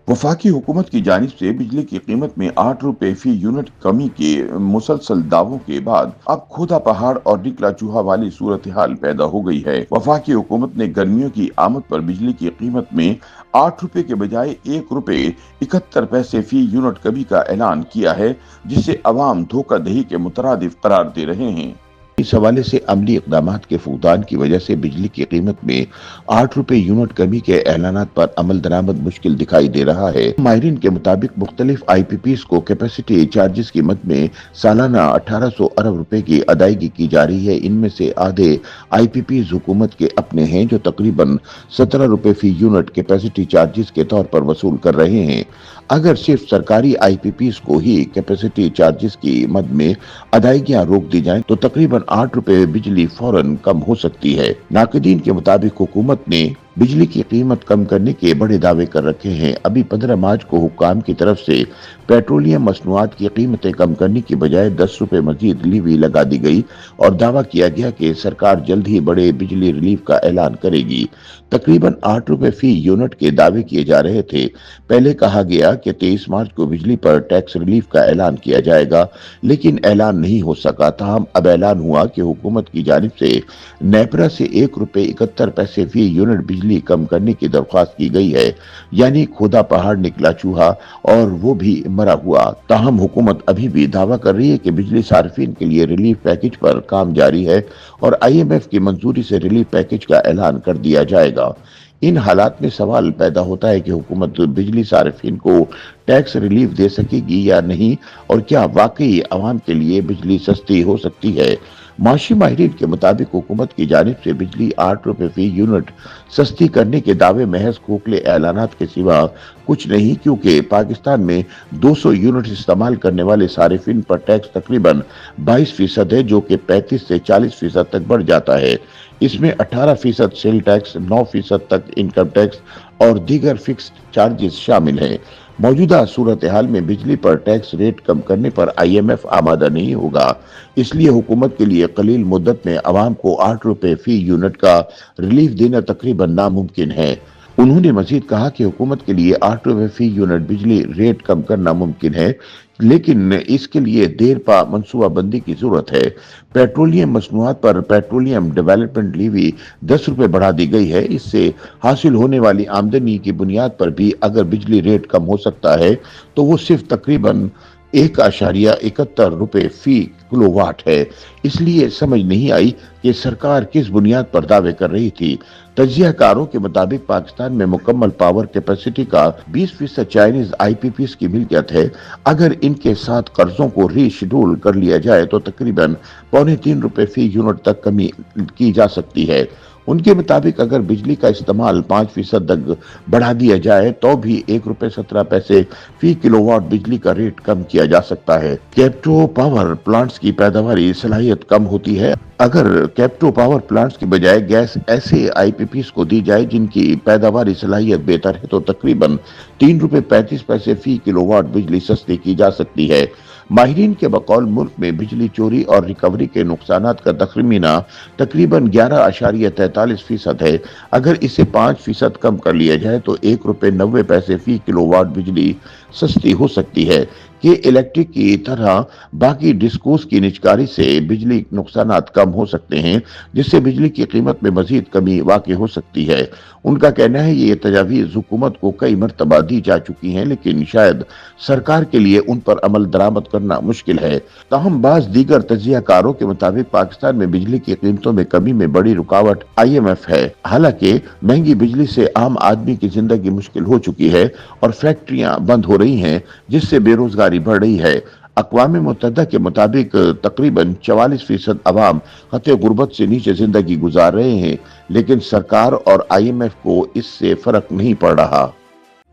वफाकी हुकूमत की जानिब से बिजली की कीमत में 8 रुपए फी यूनिट कमी के मुसलसल दावों के बाद अब खोदा पहाड़ और निकला चूहा वाली सूरत हाल पैदा हो गई है। वफाकी हुकूमत ने गर्मियों की आमद पर बिजली की कीमत में 8 रुपए के बजाय 1 रुपए 71 पैसे फी यूनिट कमी का ऐलान किया है, जिसे अवाम धोखाधही के मुतरादिफ करार दे रहे हैं। इस हवाले से अमली इक़दामात के फुक़दान की वजह से बिजली की कीमत में 8 रुपए यूनिट कमी के ऐलानात पर अमल दरामद मुश्किल दिखाई दे रहा है। माहिरीन के मुताबिक मुख्तलिफ IPPs को कैपेसिटी चार्जेस की मद में सालाना 1800 अरब रुपए की अदायगी की जा रही है। इनमें से आधे IPPs हुकूमत के अपने हैं, जो तकरीबन 17 रुपए फी यूनिट कैपेसिटी चार्जेस के तौर पर वसूल कर रहे हैं। अगर सिर्फ सरकारी IPPs को ही कैपेसिटी चार्जेस की मद में अदायगियां रोक दी जाएं तो तकरीबन 8 रुपए बिजली फौरन कम हो सकती है। नाक़दीन के मुताबिक हुकूमत ने बिजली की कीमत कम करने के बड़े दावे कर रखे हैं। अभी 15 मार्च को हुक्काम की तरफ से पेट्रोलियम मसनूआत की कीमतें कम करने की बजाय 10 रुपए मजीद लीवी लगा दी गई और दावा किया गया कि सरकार जल्द ही बड़े बिजली रिलीफ का ऐलान करेगी। तकरीबन 8 रुपए फी यूनिट के दावे किए जा रहे थे। पहले कहा गया कि 23 मार्च को बिजली पर टैक्स रिलीफ का ऐलान किया जाएगा, लेकिन ऐलान नहीं हो सका था। अब ऐलान हुआ कि हुकूमत की जानिब से नेपरा से 1 रुपए 71 पैसे फी यूनिट बिजली कम करने की दरख्वास्त की गई है, यानी खोदा पहाड़ निकला चूहा, और वो भी मरा हुआ। ताहम हुकूमत अभी भी दावा कर रही है कि बिजली सार्फिन के लिए रिलीफ पैकेज पर काम जारी है और IMF की मंजूरी से रिलीफ पैकेज का ऐलान कर दिया जाएगा। इन हालात में सवाल पैदा होता है कि हुकूमत बिजली सार्फिन को टैक्स रिलीफ दे सकेगी या नहीं, और क्या वाकई आवाम के लिए बिजली सस्ती हो सकती है। माशी माहिरीन के मुताबिक हुकूमत की जानिब से बिजली 8 रुपए फी यूनिट सस्ती करने के दावे महज खोखले ऐलानात के सिवा कुछ नहीं, क्योंकि पाकिस्तान में 200 यूनिट इस्तेमाल करने वाले सारिफिन पर टैक्स तकरीबन 22% है, जो कि 35 से 40% तक बढ़ जाता है। इसमें 18% सेल टैक्स, 9% तक इनकम टैक्स और दीगर फिक्स्ड चार्जेस शामिल हैं। मौजूदा सूरत हाल में बिजली पर टैक्स रेट कम करने पर IMF आमादा नहीं होगा, इसलिए हुकूमत के लिए कलील मुद्दत में अवाम को 8 रुपए फी यूनिट का रिलीफ देना तकरीबन नामुमकिन है। उन्होंने मजीद कहा कि हुकूमत के लिए 8 रुपए फी यूनिट बिजली रेट कम करना मुमकिन है, लेकिन इसके लिए देर पा मनसूबा बंदी की जरूरत है। पेट्रोलियम मसनूआत पर पेट्रोलियम डेवलपमेंट लीवी 10 रुपए बढ़ा दी गई है। इससे हासिल होने वाली आमदनी की बुनियाद पर भी अगर बिजली रेट कम हो सकता है तो वो सिर्फ तकरीबन 1.71 रुपए फी किलोवाट है। इसलिए समझ नहीं आई कि सरकार किस बुनियाद पर दावे कर रही थी। तज्जियाकारों के मुताबिक पाकिस्तान में मुकम्मल पावर कैपेसिटी का 20% चाइनीज IPPs की मिल्कियत है। अगर इनके साथ कर्जों को रीशेड्यूल कर लिया जाए तो तकरीबन 2.25 रुपए फी यूनिट तक कमी की जा सकती है। उनके मुताबिक अगर बिजली का इस्तेमाल 5% तक बढ़ा दिया जाए तो भी 1 रुपए 17 पैसे फी किलोवाट बिजली का रेट कम किया जा सकता है। कैप्टो पावर प्लांट्स की पैदावारी सलाहियत कम होती है। अगर कैप्टो पावर प्लांट्स की बजाय गैस ऐसे IPPs को दी जाए जिनकी पैदावारी सलाहियत बेहतर है तो तकरीबन 3 रुपए 35 पैसे फी किलोवाट बिजली सस्ती की जा सकती है। माहिरीन के बकौल मुल्क में बिजली चोरी और रिकवरी के नुकसानात का तखमीना तकरीबन 11.43% है। अगर इसे 5% कम कर लिया जाए तो 1 रुपए 90 पैसे फी किलोवाट बिजली सस्ती हो सकती है। कि इलेक्ट्रिक की तरह बाकी डिस्कोस की निजकारी से बिजली नुकसानात कम हो सकते हैं, जिससे बिजली की कीमत में मजीद कमी वाक़ई हो सकती है। उनका कहना है ये तजावीज़ हुकूमत को कई मरतबा दी जा चुकी हैं, लेकिन शायद सरकार के लिए उन पर अमल दरामद करना मुश्किल है। ताहम बाज़ दीगर तज्जियाकारों के मुताबिक पाकिस्तान में बिजली की कीमतों में कमी में बड़ी रुकावट IMF है। हालांकि महंगी बिजली से आम आदमी की जिंदगी मुश्किल हो चुकी है और फैक्ट्रियां बंद हो रही हैं, जिससे बेरोजगारी बढ़ रही है। अक़वाम मुत्तहिदा के मुताबिक तकरीबन 44% अवाम खते गुर्बत से नीचे जिंदगी गुजार रहे हैं, लेकिन सरकार और IMF को इससे फर्क नहीं पड़ रहा।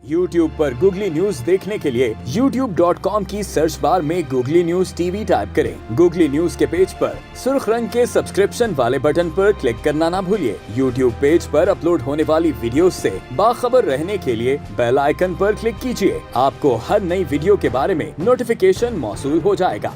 YouTube पर गूगली न्यूज देखने के लिए youtube.com की सर्च बार में गूगली न्यूज TV टाइप करें। गूगली न्यूज के पेज पर सुर्ख रंग के सब्सक्रिप्शन वाले बटन पर क्लिक करना ना भूलिए। YouTube पेज पर अपलोड होने वाली वीडियोस से बाखबर रहने के लिए बेल आइकन पर क्लिक कीजिए। आपको हर नई वीडियो के बारे में नोटिफिकेशन मौसूल हो जाएगा।